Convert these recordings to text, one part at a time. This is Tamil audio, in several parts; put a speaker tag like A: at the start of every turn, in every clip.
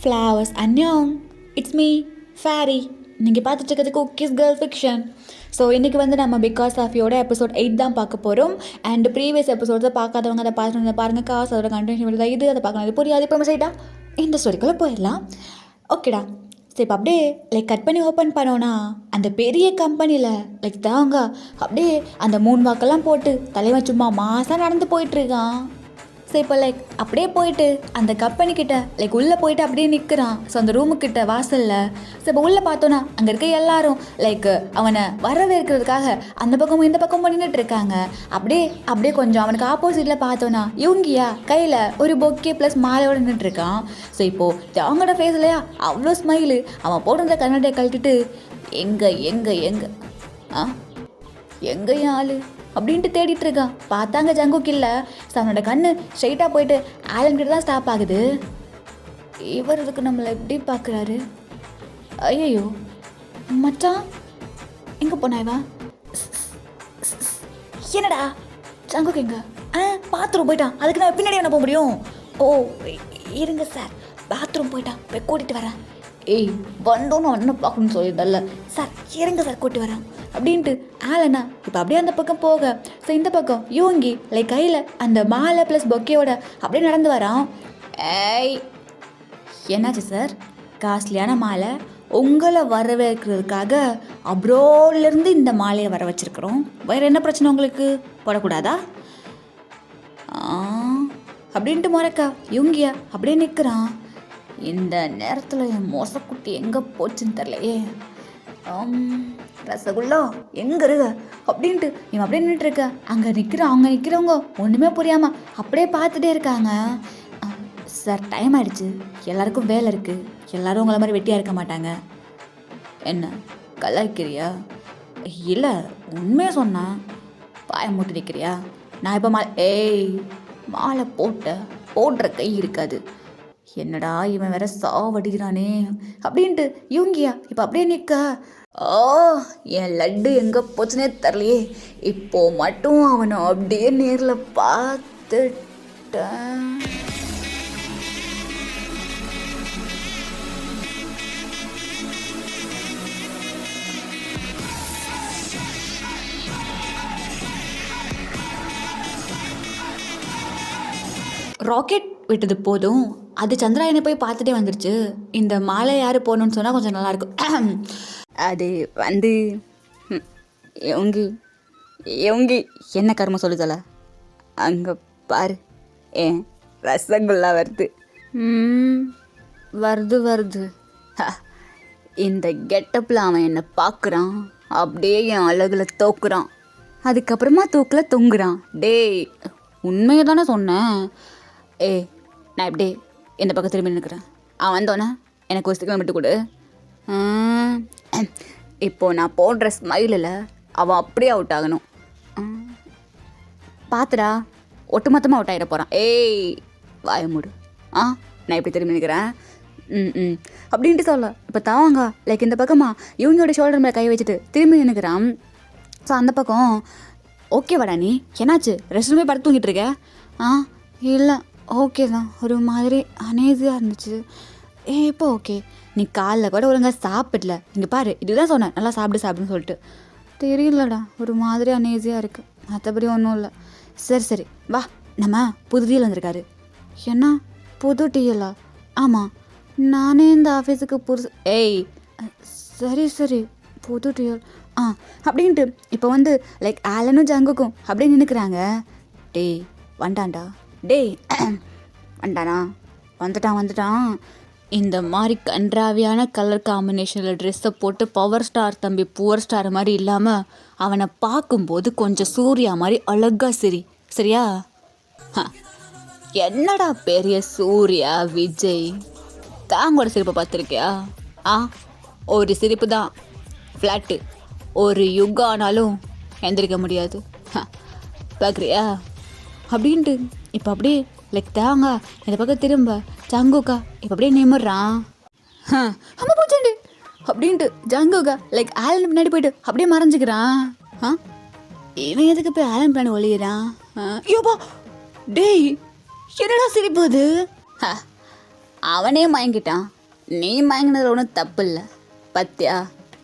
A: ஃப்ளவர்ஸ் அன்யோங், இட்ஸ் மீ ஃபேரி. நீங்கள் பார்த்துட்டு இருக்கிறது குக்கீஸ் கேர்ள் ஃபிக்ஷன். ஸோ இன்றைக்கி வந்து நம்ம பிகாஸ் ஆஃப் யோட எபிசோட் 8 தான் பார்க்க போகிறோம். அண்ட் ப்ரீவியஸ் எபிசோட்ஸை பார்க்காதவங்க அதை பார்த்துட்டு பாருங்கள். காசு அதோட கண்டினியூ இது அதை பார்க்கணும், அது புரியாது. இப்போ சைட்டா இந்த ஸ்டோரிக்குள்ளே போயிடலாம். ஓகேடா, சரி. இப்போ அப்படியே கட் பண்ணி ஓப்பன் பண்ணோன்னா அந்த பெரிய கம்பெனியில் தாங்க அப்படியே அந்த 3 வாக்கெல்லாம் போட்டு தலைவன் சும்மா மாதம் நடந்து போயிட்டுருக்கான். ஸோ இப்போ அப்படியே போயிட்டு அந்த கம்பெனிக்கிட்ட உள்ளே போயிட்டு அப்படியே நிற்கிறான். ஸோ அந்த ரூமுக்கிட்ட வாசலில். ஸோ இப்போ உள்ளே பார்த்தோன்னா அங்கே இருக்க எல்லாரும் அவனை வரவேற்கிறதுக்காக அந்த பக்கமும் இந்த பக்கமும் நின்றுட்டுருக்காங்க. அப்படியே கொஞ்சம் அவனுக்கு ஆப்போசிட்டில் பார்த்தோன்னா இவங்கியா கையில் ஒரு பொக்கே ப்ளஸ் மாலையோடு நின்றுட்டுருக்கான். ஸோ இப்போது அவங்களோட ஃபேஸ்லையா அவ்வளோ ஸ்மைலு. அவன் போடுற கண்ணாடியை கழட்டிட்டு எங்கேயும் ஆளு அப்படின்ட்டு தேடிட்டு இருக்கான். பார்த்தாங்க ஜங்குக் இல்லை. ஸோ அவனோட கண்ணு ஸ்ட்ரைட்டாக போயிட்டு ஆலன் கிட்ட தான் ஸ்டாப் ஆகுது. இவர் இதுக்கு நம்மளை எப்படி பார்க்குறாரு? ஐயோ மச்சான், எங்கே போனாய்வா? என்னடா ஜங்குக் எங்க? பாத்ரூம் போயிட்டான். அதுக்கு நான் பின்னாடி என்ன போக முடியும்? ஓ இருங்க சார், பாத்ரூம் போயிட்டான், போய் கூட்டிகிட்டு வரேன். ஏய் வந்தோன்னு ஒன்று பார்க்கணும்னு சொல்லியிருந்தல்ல சார், இறங்க சார் கூட்டி வரேன் அப்படின்ட்டு ஆலனா இப்போ அப்படியே அந்த பக்கம் போக. ஸோ இந்த பக்கம் யூங்கி கையில் அந்த மாலை ப்ளஸ் பொக்கேயோட அப்படியே நடந்து வரான். ஏய் என்னாச்சு சார்? காஸ்ட்லியான மாலை உங்களை வரவேற்கிறதுக்காக அப்ரோட்லேருந்து இந்த மாலையை வர வச்சுருக்குறோம். வேறு என்ன பிரச்சனை உங்களுக்கு? போடக்கூடாதா அப்படின்ட்டு முறைக்கா யூங்கியா அப்படியே நிற்கிறான். இந்த நேரத்தில் என் மோசக்குட்டி எங்கே போச்சுன்னு தெரிலையே. ரசகுல்லா எங்கே இருக்க அப்படின்ட்டு இவன் அப்படியே நின்றுட்டுருக்க. அங்கே அவங்க நிற்கிறவங்க ஒன்றுமே புரியாமல் அப்படியே பார்த்துட்டே இருக்காங்க. சார் டைம் ஆகிடுச்சு, எல்லாருக்கும் வேலை இருக்குது, எல்லோரும் உங்களை மாதிரி வெட்டியாக இருக்க மாட்டாங்க. என்ன கலாய்க்கிறியா? இல்லை உண்மையாக சொன்னான். பாய மூட்டு நிற்கிறியா? நான் இப்போ மாலை போடுற கை இருக்காது. என்னடா இவன் வேற சாவடிக்கிறானே அப்படின்ட்டு இவங்கியா இப்போ அப்படியே நிற்க. என் லட்டு எங்கே போச்சுனே தரலையே. இப்போ மட்டும் அவனை அப்படியே நேரில் பார்த்துட்டேன். ராக்கெட் விட்டது போதும், அது சந்திராயனை போய் பார்த்துட்டே வந்துடுச்சு. இந்த மாலை யார் போகணுன்னு சொன்னால் கொஞ்சம் நல்லாயிருக்கும். அது வந்து எவங்கி என்ன கர்மம் சொல்லுதல? அங்கே பாரு, ஏன் ரசகுல்லா வருது. வருது. இந்த கெட்டப்பில் அவன் என்னை பார்க்குறான், அப்படியே என் அழகில் தோக்குறான், அதுக்கப்புறமா தூக்கில் தொங்குறான். டேய் உண்மையை தானே சொன்னேன். நான் எப்படி இந்த பக்கம் திரும்பி நிற்கிறேன். அவன் வந்தோன்னே எனக்கு ஒரு சிக்னல் மட்டும் கொடு. இப்போது நான் போடுற ஸ்மைலில் அவன் அப்படியே அவுட் ஆகணும். பார்த்துடா, ஒட்டுமொத்தமாக அவுட் ஆகிட போகிறான். வாய மூடு. நான் எப்படி திரும்பி நிற்கிறேன் அப்படின்ட்டு சொல்ல. இப்போ தாவாங்க இந்த பக்கமாக இவங்களோட ஷோல்டர் மேலே கை வச்சுட்டு திரும்பி நிற்கிறான். ஸோ அந்த பக்கம் ஓகேவாடா நீ? என்னாச்சு? ரெஸ்ட் ரூமே படுத்து தூங்கிட்டு இருக்க? இல்லை ஓகே தான், ஒரு மாதிரி அனேசியாக இருந்துச்சு. இப்போ ஓகே. நீ காலைல கூட ஒழுங்காக சாப்பிடல. இங்கே பாரு, இதுதான் சொன்னேன் நல்லா சாப்பிடுன்னு சொல்லிட்டு. தெரியலடா, ஒரு மாதிரி அனேசியாக இருக்குது, மற்றபடி ஒன்றும் இல்லை. சரி வா, நம்ம புது டீல் வந்திருக்காரு. என்ன புது டீலா? ஆமாம், நானே இந்த ஆஃபீஸுக்கு புதுசு. சரி புது டீல் அப்படின்ட்டு இப்போ வந்து ஆலனும் ஜங்குக்கும் அப்படியே நின்றுக்கிறாங்க. டேய் வண்டான்டா, டேய் வண்டானா? வந்துட்டான். இந்த மாதிரி கன்றாவியான கலர் காம்பினேஷனில் ட்ரெஸ்ஸை போட்டு பவர் ஸ்டார் தம்பி புவர் ஸ்டார் மாதிரி இல்லாமல் அவனை பார்க்கும்போது கொஞ்சம் சூர்யா மாதிரி அழகாக சரியா? என்னடா பெரிய சூர்யா விஜய் தாங்கோட சிரிப்பை பார்த்துருக்கியா? ஒரு சிரிப்பு தான் ஃப்ளாட்டு, ஒரு யுகம் ஆனாலும் எந்திரிக்க முடியாது. பார்க்குறியா அப்படின்ட்டு இப்போ அப்படியே தாங்க இந்த பக்கம் திரும்ப ஜங்குக்கா இப்போ அப்படியே நிமிடுறான். அம்மா பூச்சாண்டு அப்படின்ட்டு ஜங்குக்கா ஆலன் பின்னாடி போயிட்டு அப்படியே மறைஞ்சிக்கிறான். இவன் எதுக்கு போய் ஆலன் பின்னாடி ஒளியிறான்? ஐயோப்பா டேய் என்னடா சிரிப்பு அது? அவனே மயங்கிட்டான். நீ மயங்கினது ஒன்றும் தப்பு இல்லை. பத்தியா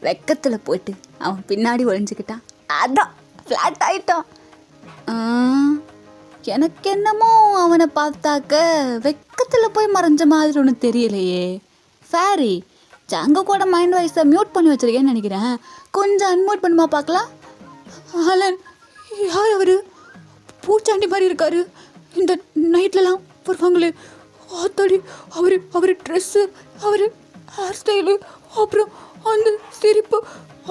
A: வெக்கத்தில் போயிட்டு அவன் பின்னாடி ஒழிஞ்சுக்கிட்டான். அதான் ஃப்ளாட் ஆயிட்டான். எனக்கு என்னமோ அவனை பார்த்தாக்க வெக்கத்தில் போய் மறைஞ்ச மாதிரி ஒன்றும் தெரியலையே. ஃபேரி, ஜாங்கோ கூட மைண்ட் வாய்ஸை மியூட் பண்ணி வச்சிருக்கேன்னு நினைக்கிறேன். கொஞ்சம் அன்மியூட் பண்ணுமா பார்க்கலாம். ஆலன், யார் அவர்? பூச்சாண்டி மாதிரி இருக்காரு. இந்த நைட்லலாம் வருவாங்களே, ஆத்தாடி, அவர் ட்ரெஸ்ஸு, அவர் ஹேர் ஸ்டைலு, அப்புறம் அந்த சிரிப்பு,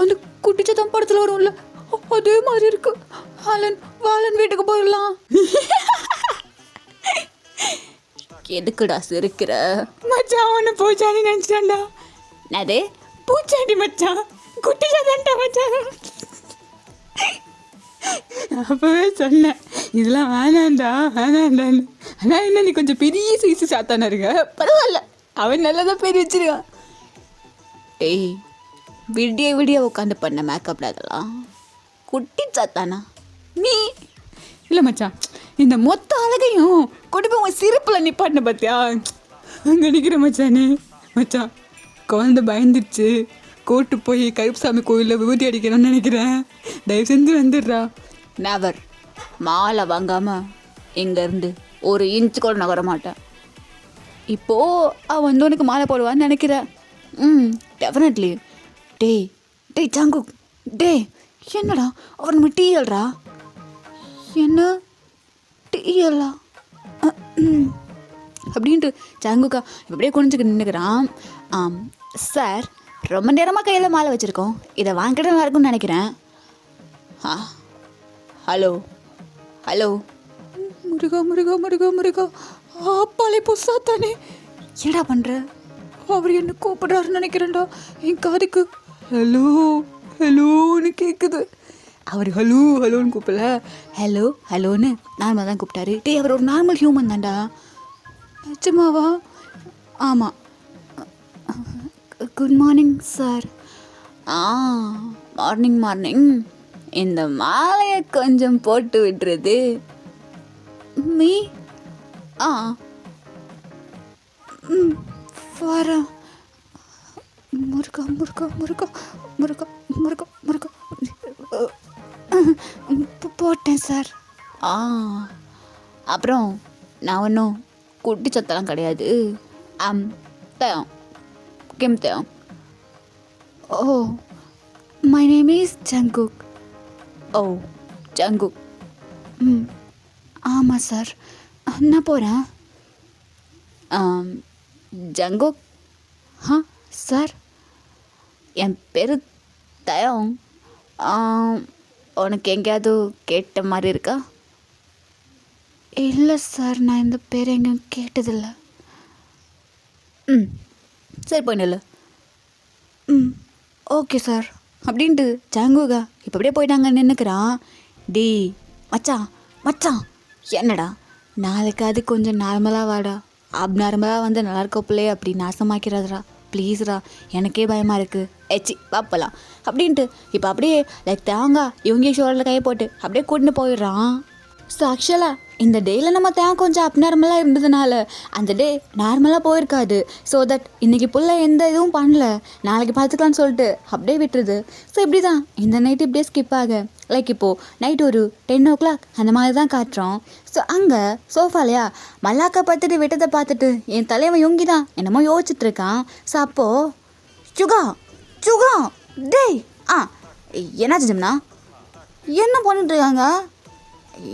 A: அந்த குட்டிச்சத்தம் படத்தில் வரும்ல, அதே மாதிரி இருக்கு. ஆலன், வாலன் வீட்டுக்கு போயிடலாம். எதுக்குடா சிரிக்கிற?
B: மச்சான் அவனை பூச்சாண்டி நினச்சிட்டான்டா.
A: அதே
B: பூச்சாண்டி மச்சான், குட்டி சதான்டா மச்சான். அப்பவே சொன்னேன் இதெல்லாம் வேணாண்டான்னு. ஆனால் என்ன நீ கொஞ்சம் பெரிய சைஸு சாத்தானா இருக்க. பரவாயில்ல, அவன் நல்லதான் பேர் வச்சிருக்கான்.
A: ஏய், விடிய உட்காந்து பண்ண மேக்கப்ல அதெல்லாம் குட்டி சாத்தானா
B: நீ? இல்லை மச்சான், இந்த மொத்த அழகையும் கொண்டு போய் உன் சிரிப்பில் நிப்பாட்டின பார்த்தியா? அங்கே நிற்கிற மச்சானே. மச்சான், குழந்தை பயந்துருச்சு. கோட்டு போய் கருப்புசாமி கோயிலில் விபூதி அடிக்கணும்னு நினைக்கிறேன். தயவு செஞ்சு வந்துடுறா.
A: நெவர். மாலை வாங்காமல் இங்கேருந்து ஒரு இன்ச்சு கூட நகர மாட்டேன். இப்போது அவன் வந்து உனக்கு மாலை போடுவான்னு நினைக்கிறேன். டெஃபினெட்லி. டேய் ஜாங்கு, என்னடா அவர் நம்ம டீ எழுறா? என்ன டீ எல்லா அப்படின்ட்டு ஜாங்குக்கா இப்படியே குனிஞ்சுக்கு நின்றுக்கிறான். சார், ரொம்ப நேரமாக கையில் மாலை வச்சுருக்கோம், இதை வாங்கிட்டு நல்லா இருக்கும்னு நினைக்கிறேன். ஹலோ
B: முருகா அப்பாலே புதுசாத்தானே.
A: என்னடா பண்ணுற?
B: அவர் என்ன கூப்பிடுறாருன்னு நினைக்கிறேன்டா. என் காதுக்கு ஹலோன்னு கேட்குது. அவர் ஹலோன்னு கூப்பிடல,
A: ஹலோன்னு நார்மலாக தான் கூப்பிட்டாரு. அவர் ஒரு நார்மல் ஹியூமன் தான்டா.
B: நிஜமாவா?
A: ஆமாம். Good morning sir. மார்னிங். இந்த மாலையை கொஞ்சம் போட்டு விட்டுறது. மீ
B: வர முருகா போட்டேன் சார்.
A: அப்புறம் நான் ஒன்றும் குட்டி சத்தெல்லாம் கிடையாது. தயம் கேம் தயம்.
B: Oh, my name is Jungkook.
A: Oh, Jungkook.
B: ஆமாம் சார், நான் போகிறேன்.
A: ஜங்குக்.
B: சார்,
A: என் பேர் தயம். உனக்கு எங்கேயாவது கேட்ட மாதிரி இருக்கா?
B: இல்லை சார், நான் இந்த பேர் எங்கேயும் கேட்டதில்லை.
A: சரி, போயிடல.
B: ஓகே சார்
A: அப்படின்ட்டு ஜாங்குகா இப்போ அப்படியே போயிட்டாங்க நின்றுக்கிறான். டே மச்சான், என்னடா நாளைக்கு அது கொஞ்சம் நார்மலாக வாடா. நார்மலாக வந்து நல்லா இருக்க பிள்ளையே அப்படி நாசமாக்கிறதுடா ப்ளீஸ்ரா, எனக்கே பயமாக இருக்குது. பார்ப்பலாம் அப்படின்ட்டு இப்போ அப்படியே லைக் தேங்காய் இவங்க ஷோல்டரில் கையை போட்டு அப்படியே கூட்டின்னு போயிடுறான். ஸோ ஆக்சுவலாக இந்த டேயில் நம்ம தேங்காய் கொஞ்சம் நார்மலாக இருந்ததுனால அந்த டே நார்மலாக போயிருக்காது. ஸோ தட் இன்றைக்கி புள்ள எந்த இதுவும் பண்ணல, நாளைக்கு பார்த்துக்கலான்னு சொல்லிட்டு அப்படியே விட்டுருது. ஸோ இப்படி தான் இந்த நைட்டு இப்படியே ஸ்கிப் ஆக லைக் இப்போது நைட் ஒரு 10 o'clock அந்த மாதிரி தான் காட்டுறோம். ஸோ அங்கே சோஃபாலையா மல்லாக்கா பார்த்துட்டு விட்டதை பார்த்துட்டு என் தலைவன் யோங்கி தான் என்னமோ யோசிச்சுட்ருக்கான். ஸோ அப்போது சுகா டேய் என்னாச்சு ஜம்னா? என்ன பண்ணிட்டுருக்காங்க?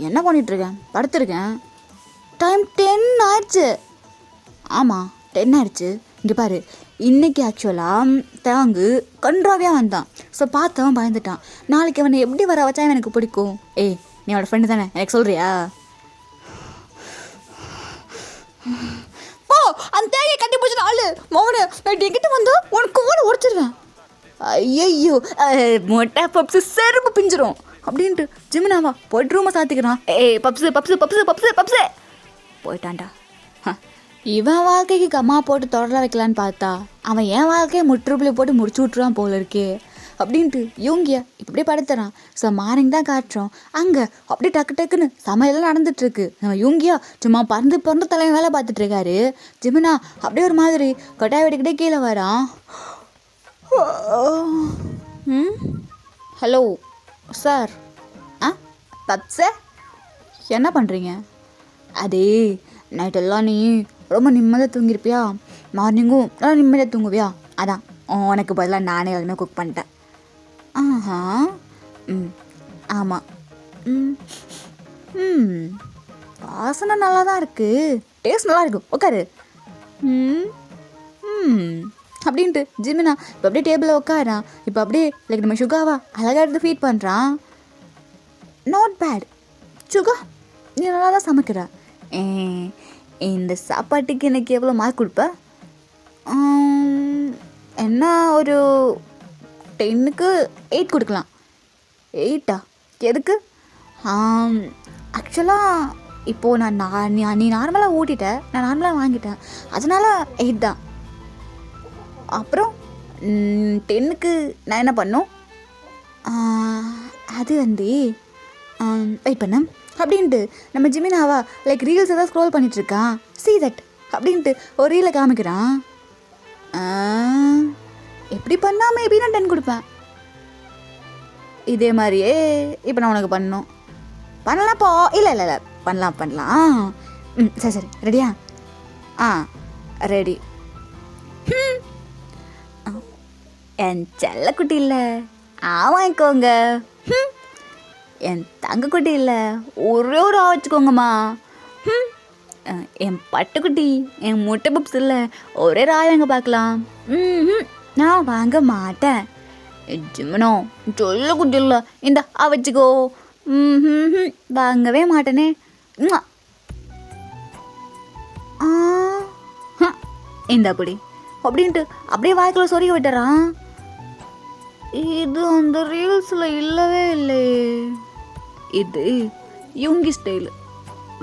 A: என்ன பண்ணிகிட்ருக்கேன்? படுத்துருக்கேன். டைம் 10 ஆயிடுச்சு. ஆமாம் 10 ஆயிடுச்சு. இங்கே பாரு, இன்றைக்கி ஆக்சுவலாக தேங்கு கன்றாவியாக வந்தான். ஸோ பார்த்தவன் பயந்துட்டான். நாளைக்கு அவனை எப்படி வர வச்சா எனக்கு பிடிக்கும்? நீ அவனோட ஃப்ரெண்டு தானே, எனக்கு சொல்கிறியா? அந்த தேங்கையை கட்டி பிடிச்சிட்டு ஆளு மோனு நைட்டு என்கிட்ட வந்து உனக்கு ஓட உடச்சிருவேன். ஐயோ, மொட்டை பப்ஸு செருப்பு பிஞ்சிரும் அப்படின்ட்டு ஜிமினாவா போய்ட்டு ரூமை சாத்திக்கிறான். பப்ஸு போயிட்டான்டா. இவன் வாழ்க்கைக்கு கம்மா போட்டு தொடர வைக்கலான்னு பார்த்தா அவன் என் வாழ்க்கையை முற்றுப்புள்ளி போட்டு முடிச்சு விட்ருவான் போல இருக்கே. அப்படின்ட்டு யூங்கியா இப்படியே படுத்துறான். ஸோ மார்னிங் தான் காட்டுறோம். அங்கே அப்படியே டக்கு டக்குன்னு சமையலாம் நடந்துட்டுருக்கு. நம்ம யூங்கியா சும்மா பறந்து பறந்து தலைவன் வேலை பார்த்துட்ருக்காரு. ஜிமினா அப்படியே ஒரு மாதிரி கொட்டாய் வெடிக்கிட்டே கீழே வரான். Hello sir. பப்ஸே என்ன பண்ணுறீங்க? அதே நைட்டெல்லாம் நீ ரொம்ப நிம்மதியாக தூங்கியிருப்பியா, மார்னிங்கும் நல்லா நிம்மதியாக தூங்குவியா, அதான் உனக்கு பதிலாக நானே எதுவுமே குக் பண்ணிட்டேன். ஆஹா. ஆமாம். வாசனை நல்லா தான் இருக்குது, டேஸ்ட் நல்லா இருக்கு, உட்காரு. அப்படின்ட்டு ஜிமினா இப்போ அப்படியே டேபிளில் உட்காரான். இப்போ அப்படியே லைக் நம்ம சுகாவா அழகாக எடுத்து ஃபீட் பண்ணுறான். நாட் பேட் சுகா, நீ நல்லா தான் சமைக்கிற. இந்த சாப்பாட்டுக்கு எனக்கு எவ்வளோ மார்க் கொடுப்ப? என்ன ஒரு 10க்கு 8 கொடுக்கலாம். 8ஆ? எதுக்கு? ஆக்சுவலாக இப்போது நீ நார்மலாக ஊட்டிட்ட, நான் நார்மலாக வாங்கிட்டேன், அதனால் 8 தான். அப்புறம் 10க்கு நான் என்ன பண்ணும்? அது வந்து வெயிட் பண்ண அப்படின்ட்டு நம்ம ஜிமினாவா லைக் ரீல்ஸ் ஏதாவது ஸ்க்ரோல் பண்ணிகிட்ருக்கான். see that அப்படின்ட்டு ஒரு ரீலை காமிக்கிறான். எப்படி பண்ணால் மேபி நான் 10 கொடுப்பேன். இதே மாதிரியே இப்போ நான் உனக்கு பண்ணணும். பண்ணலாம்ப்போ. இல்லை பண்ணலாம். சரி ரெடியா? ரெடி. என் செல்லக்குட்டி இல்லை, வாங்கிக்கோங்க. என் தங்கக்குட்டி இல்லை, ஒரே ஒரு வச்சுக்கோங்கம்மா. என் பட்டுக்குட்டி, என் முட்டை பப்ஸ் இல்லை, ஒரே வாங்க பார்க்கலாம். நான் வாங்க மாட்டேன். ஜிமினோ சொல்லக்குட்டி இல்லை, இந்த வச்சுக்கோ. வாங்கவே மாட்டேனே. இந்த அப்படி அப்படின்ட்டு அப்படியே வாய்க்குள்ள சொருகி விட்டுறான். இது அந்த ரீல்ஸில் இல்லவே இல்லையே. இது யூங்கி ஸ்டைலு,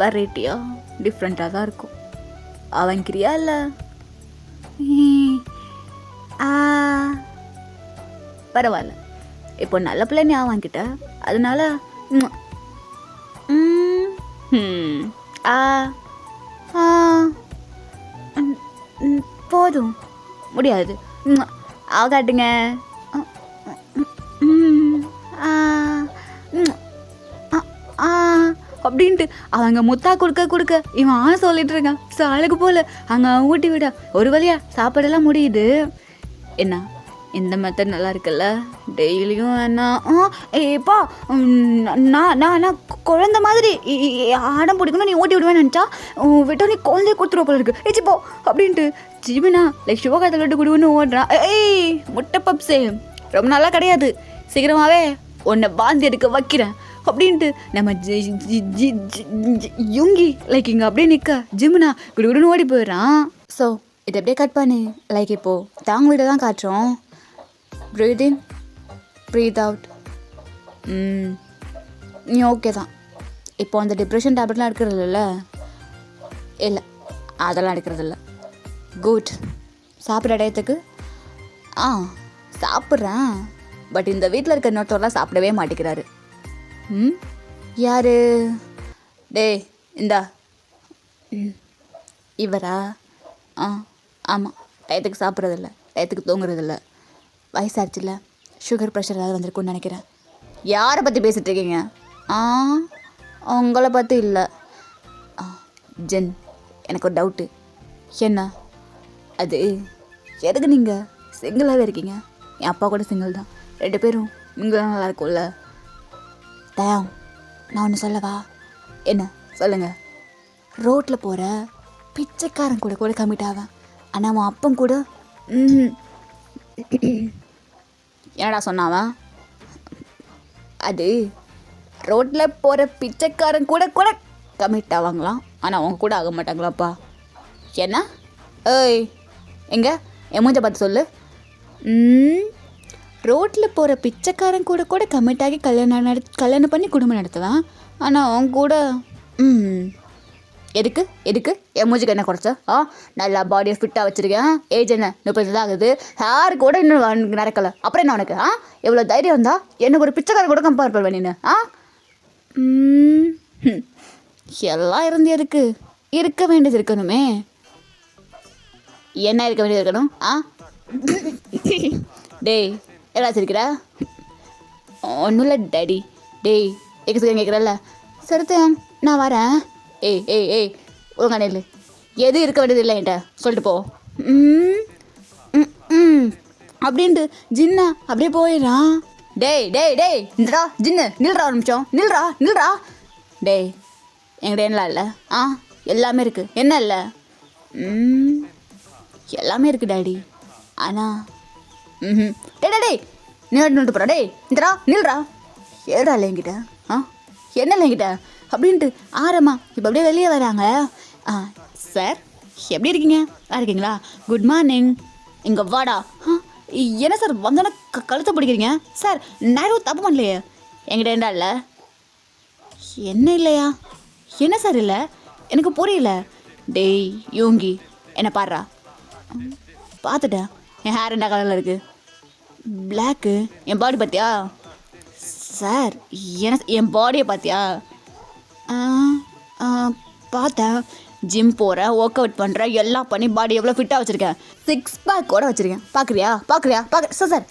A: வெரைட்டியாக டிஃப்ரெண்ட்டாக தான் இருக்கும். அவங்கிறியா இல்லை? பரவாயில்ல, இப்போ நல்ல பிள்ளை நீ வாங்கிட்ட, அதனால போதும். முடியாது, காட்டுங்க. அப்படின்ட்டு அவங்க முத்தா கொடுக்க இவன் சொல்லிட்டு இருக்கான். ஸோ அழகு போல அங்கே ஊட்டி விட ஒரு வழியா சாப்பாடெல்லாம் முடியுது. என்ன இந்த மெத்தட் நல்லா இருக்குல்ல, டெய்லியும் வேணாம். ஏப்பா நான் குழந்த மாதிரி ஆடம் பிடிக்கணும், நீ ஊட்டி விடுவேன்னு நினச்சா விட்டா நீ குழந்தைய கொடுத்துருவ போல இருக்கு, ஏச்சி போ அப்படின்ட்டு ஜிமினா லைக் சிவகாயத்தில் விட்டு குடுன்னு ஓடுறான். முட்டை பப்ஸே ரொம்ப நாளாக கிடையாது, சீக்கிரமாகவே உன்னை பாந்தி எடுக்க வைக்கிறேன் அப்படின்ட்டு நம்ம யுங்கி லைக் இங்கே அப்படியே நிற்க ஜிமினா குடுன்னு ஓடி போயிடுறான். ஸோ இதை அப்படியே கட் பண்ணி லைக் இப்போது தாங்க வீட்டை தான் காட்டுறோம். ப்ரீத் இன், ப்ரீத் அவுட். நீ ஓகே தான். இப்போ அந்த டிப்ரெஷன் டேப்லெட்லாம் எடுக்கிறது இல்லை, அதெல்லாம் எடுக்கிறது இல்லை. குட். சாப்பிட்ற டயத்துக்கு சாப்பிட்றேன். பட் இந்த வீட்டில் இருக்க இன்னொருத்தவரெலாம் சாப்பிடவே மாட்டேங்கிறாரு. யாரு? இந்தா இவரா? ஆமாம், டயத்துக்கு சாப்பிட்றதில்ல, டயத்துக்கு தூங்குறதில்ல, வயசாச்சுல, சுகர் ப்ரெஷர் ஏதாவது வந்திருக்குன்னு நினைக்கிறேன். யாரை பற்றி பேசிகிட்டு இருக்கீங்க? உங்களை பற்றி இல்லை. ஜென், எனக்கு ஒரு டவுட்டு. என்ன அது? எதுக்கு நீங்கள் சிங்கிளாகவே இருக்கீங்க? என் அப்பா கூட சிங்கிள் தான், 2 பேரும் மிங்கிளாக நல்லா இருக்கும்ல. டேம், நான் ஒன்று சொல்லவா? என்ன சொல்லுங்கள். ரோட்டில் போகிற பிச்சைக்காரன் கூட கமிட் ஆவேன், ஆனால் அவன் அப்பன் கூட என்னடா சொன்னாவன்? அது ரோட்டில் போகிற பிச்சைக்காரன் கூட கமிட் ஆவாங்களாம், ஆனால் அவங்க கூட ஆக மாட்டாங்களாப்பா. என்ன? எங்கே என் மூஞ்ச பார்த்து சொல்லு. ரோட்டில் போகிற பிச்சைக்காரன் கூட கமிட் ஆகி கல்யாணம் பண்ணி குடும்பம் நடத்துவேன், ஆனால் அவங்க கூட எதுக்கு எதுக்கு என் மூஞ்சிக்கு என்ன குறைச்ச? நல்லா பாடியை ஃபிட்டாக வச்சுருக்கேன். ஏஜ் என்ன 30 தான் ஆகுது. ஹேர் கூட இன்னும் நடக்கலை. அப்புறம் என்ன உனக்கு? எவ்வளோ தைரியம் இருந்தா எனக்கு ஒரு பிச்சைக்காரன் கூட கம்பேர் பண்ணுவேன் நீನು? எல்லாம் இருந்து எதுக்கு? இருக்க வேண்டியது இருக்கணுமே. என்ன இருக்க வேண்டியது இருக்கணும்? டேய் என்ன வச்சிருக்கிற? ஒன்றும் இல்லை டேடி. டேய் எங்கே கேட்குறல்ல? சரித்தையும் நான் வரேன். ஏய் ஒழுங்கா நெல். எது இருக்க வேண்டியது இல்லை என்கிட்ட சொல்லிட்டு போ. அப்படின்ட்டு ஜின்னா அப்படியே போயிடறான். டேய் நில்றா ஜின்னு, நில்றா ஒரு நிமிஷம், நில்றா. டேய் என்கிட்ட என்ன இல்லை? எல்லாமே இருக்குது. என்ன இல்லை? எல்லாமே இருக்குது டாடி. ஆனால் டேய் நின்றுட்டு போகிறா. டேய் நில்றா. ஏடா இல்லை என்கிட்ட? என்ன இல்லை என்கிட்ட அப்படின்ட்டு ஆரம்மா இப்போ அப்படியே வெளியே வராங்க. சார் எப்படி இருக்கீங்க? இருக்கீங்களா? Good morning. இங்கே வாடா. என்ன சார் வந்தோன்னே கழுத்தை பிடிக்கிறீங்க? சார் நான் எதுவும் தப்பு பண்ணலையே. என்கிட்ட என்ன இல்லை? என்ன இல்லையா? என்ன சார் இல்லை? எனக்கு புரியல. டேய் யோங்கி என்னை பாடுறா. பார்த்துட்டேன். என் ஹேர் என்ன கலரில் இருக்குது? பிளாக்கு. என் பாடி பார்த்தியா? சார் என் பாடியை பார்த்தியா? பார்த்தேன். ஜிம் போகிறேன், ஒர்க் அவுட் பண்ணுறேன், எல்லாம் பண்ணி பாடி எவ்வளோ ஃபிட்டாக வச்சுருக்கேன். 6 பேக் கூட வச்சுருக்கேன். பார்க்குறியா? சார்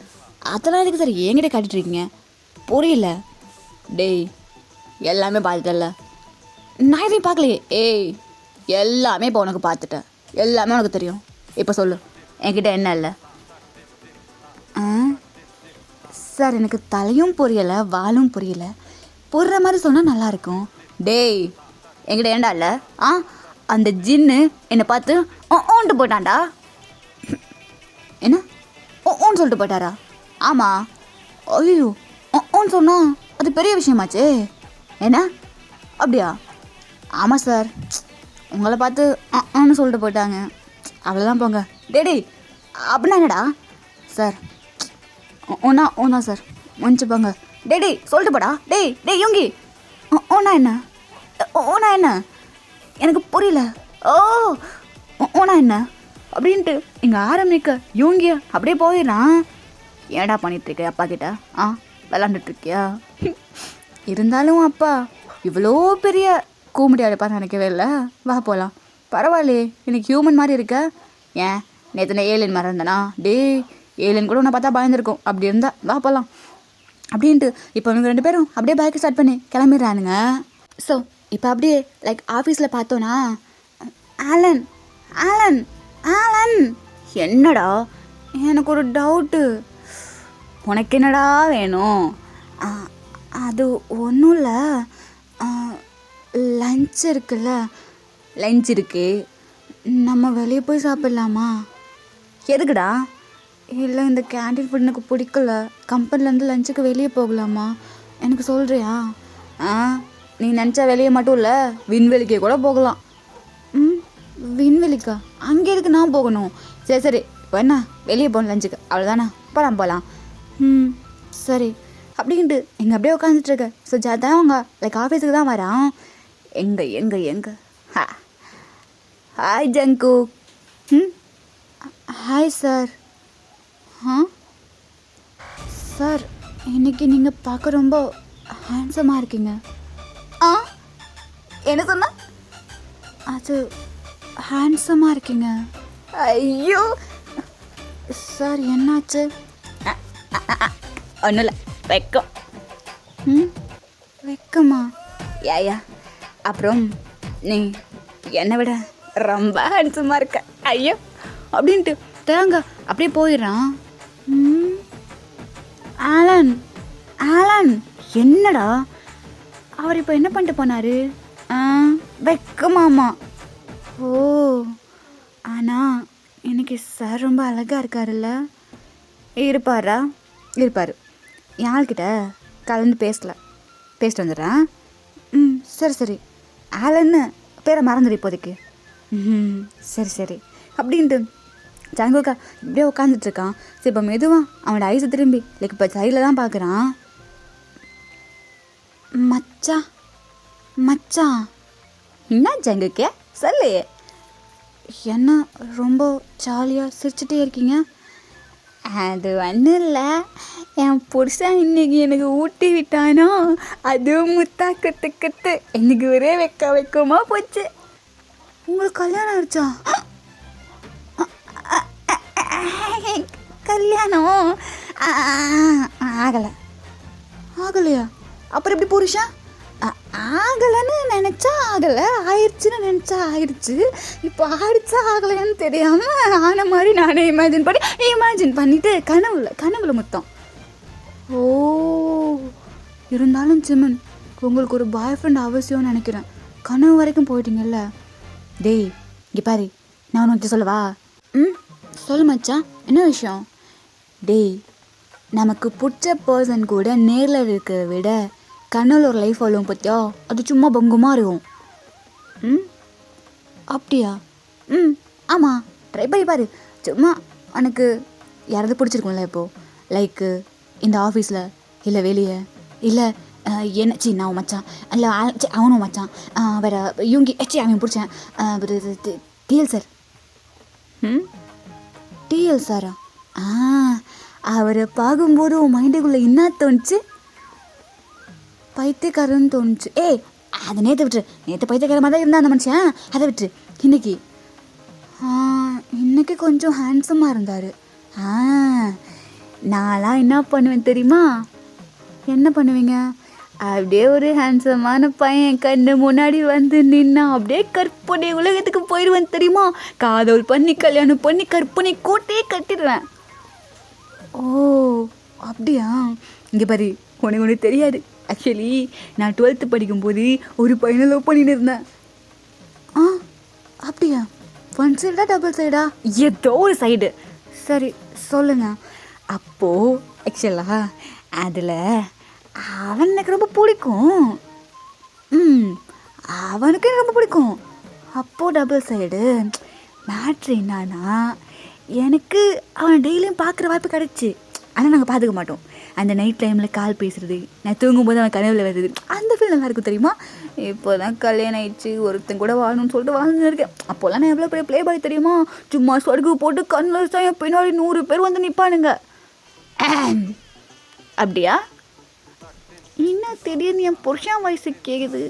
A: அதெல்லாம் எதுக்கு சார் என்கிட்ட காட்டிட்டுருக்கீங்க? புரியல. டேய் எல்லாமே பார்த்துட்டல. நான் எதையும் பார்க்கலையே. எல்லாமே இப்போ உனக்கு பார்த்துட்டேன். எல்லாமே உனக்கு தெரியும். இப்போ சொல்லு என்கிட்ட என்ன இல்லை? சார் எனக்கு தலையும் புரியலை, வாலும் புரியலை. புரிகிற மாதிரி சொன்னால் நல்லாயிருக்கும். டேய் என்கிட்ட ஏண்டா இல்லை? அந்த ஜின்னு என்னை பார்த்து ஓன்ட்டு போயிட்டான்டா. என்ன ஓன்னு சொல்லிட்டு போயிட்டாரா? ஆமாம். ஐயோ ஓன்னு சொன்னா அது பெரிய விஷயமாச்சே. என்ன அப்படியா? ஆமாம் சார், உங்களை பார்த்து ஆன்னு சொல்லிட்டு போயிட்டாங்க. அவ்வளோதான் போங்க. டேய் அப்படின்னா என்னடா? சார் ஒன்றா சார் மன்னிச்சுப்பாங்க. டேய் சொல்லிட்டு போடா. டேய் யோங்கி ஓனா என்ன? எனக்கு புரியல. ஓனா என்ன அப்படின்ட்டு இங்கே ஆரம்பிக்க யோங்கியா அப்படியே போயிடறான். ஏடா பண்ணிகிட்ருக்க அப்பா கிட்ட? விளாண்டுட்ருக்கியா? இருந்தாலும் அப்பா இவ்வளோ பெரிய கூமுடி அடைப்பான்னு நினைக்கவே இல்லை. வா போகலாம். பரவாயில்லையே எனக்கு ஹியூமன் மாதிரி இருக்க. ஏன் நேற்று நான் ஏலியன் மாதிரி இருந்தேனா? ஏலியன் கூட உன்னை பார்த்தா பயந்துருக்கும். அப்படி இருந்தா வா போகலாம் அப்படின்ட்டு இப்போ இவங்க 2 பேரும் அப்படியே பைக்கை ஸ்டார்ட் பண்ணி கிளம்பிடுறானுங்க. ஸோ இப்போ அப்படியே லைக் ஆஃபீஸில் பார்த்தோன்னா ஆலன் என்னடா எனக்கு ஒரு டவுட்டு. உனக்கு என்னடா வேணும்? அது ஒன்றும் இல்லை. லஞ்ச் இருக்குல்ல? லஞ்ச் இருக்கு. நம்ம வெளியே போய் சாப்பிட்லாமா? எதுக்குடா? இல்லை இந்த கேண்டீன் ஃபுட் எனக்கு பிடிக்கல. கம்பெனிலேருந்து லஞ்சுக்கு வெளியே போகலாமா? எனக்கு சொல்கிறியா? நீ நினச்சா வெளியே மட்டும் இல்லை, விண்வெளிக்கே கூட போகலாம். விண்வெளிக்கா? அங்கே எதுக்கு நான் போகணும்? சரி இப்போ என்ன வெளியே போகணும் லஞ்சுக்கு, அவ்வளோதானே? போகலாம். சரி அப்படின்ட்டு எங்கே அப்படியே உட்காந்துட்ருக்க. ஸோ ஜாதான் அவங்க லைக் ஆஃபீஸுக்கு தான் வரான். எங்கே hi Jungkook. Hi sir. Sir இன்னைக்கு நீங்கள் பார்க்க ரொம்ப ஹேண்ட்ஸமாக இருக்கீங்க. என்ன சொன்ன? அது ஹேண்ட்ஸமாக இருக்கீங்க. ஐயோ சார் என்னாச்சு? ஒன்றும் இல்லை, வெக்கம். வெக்கமா? ஏயா அப்புறம் நீ என்னை விட ரொம்ப ஹேண்ட்ஸமாக இருக்க. ஐயோ அப்படின்ட்டு தேங்க அப்படியே போயிடுறான். ஆலன் என்னடா அவர் இப்போ என்ன பண்ணிட்டு போனார்? வெக்கமாமா. ஓ ஆனால் இன்னைக்கு சார் ரொம்ப அழகாக இருக்காருல்ல? இருப்பார். யாழ்கிட்ட கலந்து பேசிட்டு வந்துடுறேன். சரி ஆலன்னு பேரை மறந்துடு இப்போதைக்கு. சரி அப்படின்ட்டு ஜாங்கோக்கா இப்படியே உட்காந்துட்ருக்கான். சரி இப்போ மெதுவாக அவனோட ஐஸை திரும்பி லைக் இப்போ சைடில் தான் பார்க்குறான். மச்சான்
B: என்ன ஜங்குக்கு சொல்லு. என்ன ரொம்ப ஜாலியாக சிரிச்சுட்டே இருக்கீங்க? அது ஒன்றும் இல்லை, என் புருஷன் இன்னைக்கு எனக்கு ஊட்டி விட்டானோ, அதுவும் முத்தா கற்று கற்று எனக்கு ஒரே வெக்கமாக போச்சு. உங்களுக்கு கல்யாணம் ஆயிடுச்சா? கல்யாணம் ஆகலையா? அப்புறம் எப்படி புருஷன்? ஆகலைன்னு நினச்சா ஆகலை, ஆயிடுச்சுன்னு நினச்சா ஆயிடுச்சு. இப்போ ஆயிடுச்சா ஆகலைன்னு தெரியாமல் ஆன மாதிரி நானே இமேஜின் பண்ணிவிட்டு கனவுல மொத்தம். ஓ, இருந்தாலும் ஜிமன், உங்களுக்கு ஒரு பாய் ஃப்ரெண்ட் அவசியம்னு நினைக்கிறேன். கனவு வரைக்கும் போயிட்டீங்கல்ல. டேய் இங்கே பாரு, நான் ஒன்று சொல்லவா? சொல்லு மச்சான், என்ன விஷயம்? டேய், நமக்கு பிடிச்ச பர்சன் கூட நேரில் இருக்கிறத விட கண்ணில் ஒரு லைஃப் வாழும் பார்த்தியா, அது சும்மா பங்குமாக இருக்கும். அப்படியா? ஆமாம், ட்ரை பண்ணி பாரு. சும்மா எனக்கு யாராவது பிடிச்சிருக்கும்ல இப்போது, லைக்கு இந்த ஆஃபீஸில், இல்லை வெளியே, இல்லை என்ன நான் மச்சான், இல்லை அவனும் மச்சான், வேறு இவங்க அவன் பிடிச்சேன் டிஎல் சார். டிஎல் சாரா? அவரை பார்க்கும்போது உன் மைண்டுக்குள்ளே என்ன தோணுச்சு? பைத்தியக்காரன்னு தோணுச்சு. அதை நேற்று விட்டுரு, நேற்று பைத்தியக்காரமாக தான் இருந்தால் அந்த மனுஷன், அதை விட்டுரு. இன்னைக்கு கொஞ்சம் ஹேண்ட்ஸமாக இருந்தார். நான்லாம் என்ன பண்ணுவேன் தெரியுமா? என்ன பண்ணுவீங்க? அப்படியே ஒரு ஹேண்ட்ஸமான பையன் கண்ணு முன்னாடி வந்து நின்னா அப்படியே கற்பனை உலகத்துக்கு போயிடுவேன் தெரியுமா? காதல் பண்ணி கல்யாணம் பண்ணி கற்பனை கோட்டையே கட்டிடுவேன். ஓ அப்படியா? இங்கே பாரு, உனக்கு ஒன்று தெரியாது. ஆக்சுவலி நான் 12th படிக்கும்போது ஒரு பையனை லவ் பண்ணிட்டு இருந்தேன். அப்படியா? ஒன் சைடா டபுள் சைடா? ஏதோ ஒரு சைடு. சரி சொல்லுங்க. அப்போது ஆக்சுவலாக அதில் அவன் எனக்கு ரொம்ப பிடிக்கும். அவனுக்கு எனக்கு ரொம்ப பிடிக்கும். அப்போது டபுள் சைடு. மேட்ரு என்னன்னா, எனக்கு அவனை டெய்லியும் பார்க்குற வாய்ப்பு கிடச்சி, ஆனால் நாங்கள் பார்த்துக்க மாட்டோம். அந்த நைட் டைமில் கால் பேசுகிறது, நான் தூங்கும்போது அவன் கனவில் வருது, அந்த ஃபீல் நல்லா இருக்கும் தெரியுமா? இப்போ தான் கல்யாணம் ஆயிடுச்சு, ஒருத்தன் கூட வாழணும்னு சொல்லிட்டு வாழ்ந்துன்னு இருக்கேன். அப்போல்லாம் நான் எவ்வளோ பெரிய ப்ளே பாய் தெரியுமா? சும்மா சொடுக்கு போட்டு கண்ணில் வச்சா என் பின்னாடி 100 பேர் வந்து நிற்பானுங்க. அப்படியா? என்ன திடீர்னு என் புருஷன் வயசு கேட்குது.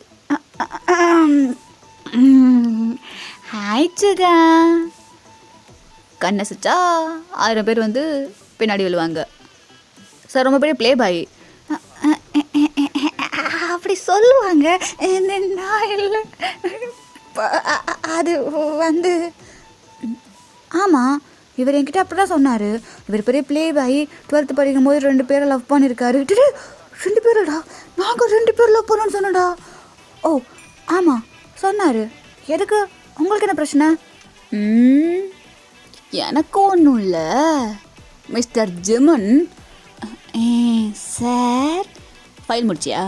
B: ஆயிடுச்சுக்கா, கண்ணை சுச்சா 1000 பேர் வந்து பின்னாடி விழுவாங்க. சார் ரொம்ப பெரிய ப்ளே பாய் அப்படி சொல்லுவாங்க. நான் இல்லை, அது வந்து ஆமாம், இவர் என்கிட்ட அப்படி தான் சொன்னார். இவர் பெரிய ப்ளே பாய், 12th படிக்கும்போது 2 பேரை லவ் பண்ணியிருக்காரு. 2 பேரடா? நாங்கள் 2 பேர் லவ் பண்ணோன்னு சொன்னடா. ஓ ஆமாம் சொன்னார். எதுக்கு? உங்களுக்கு என்ன பிரச்சனை? எனக்கு ஒன்றும் இல்லை மிஸ்டர் ஜிமன். சார், ஃபைல் முடிச்சியா?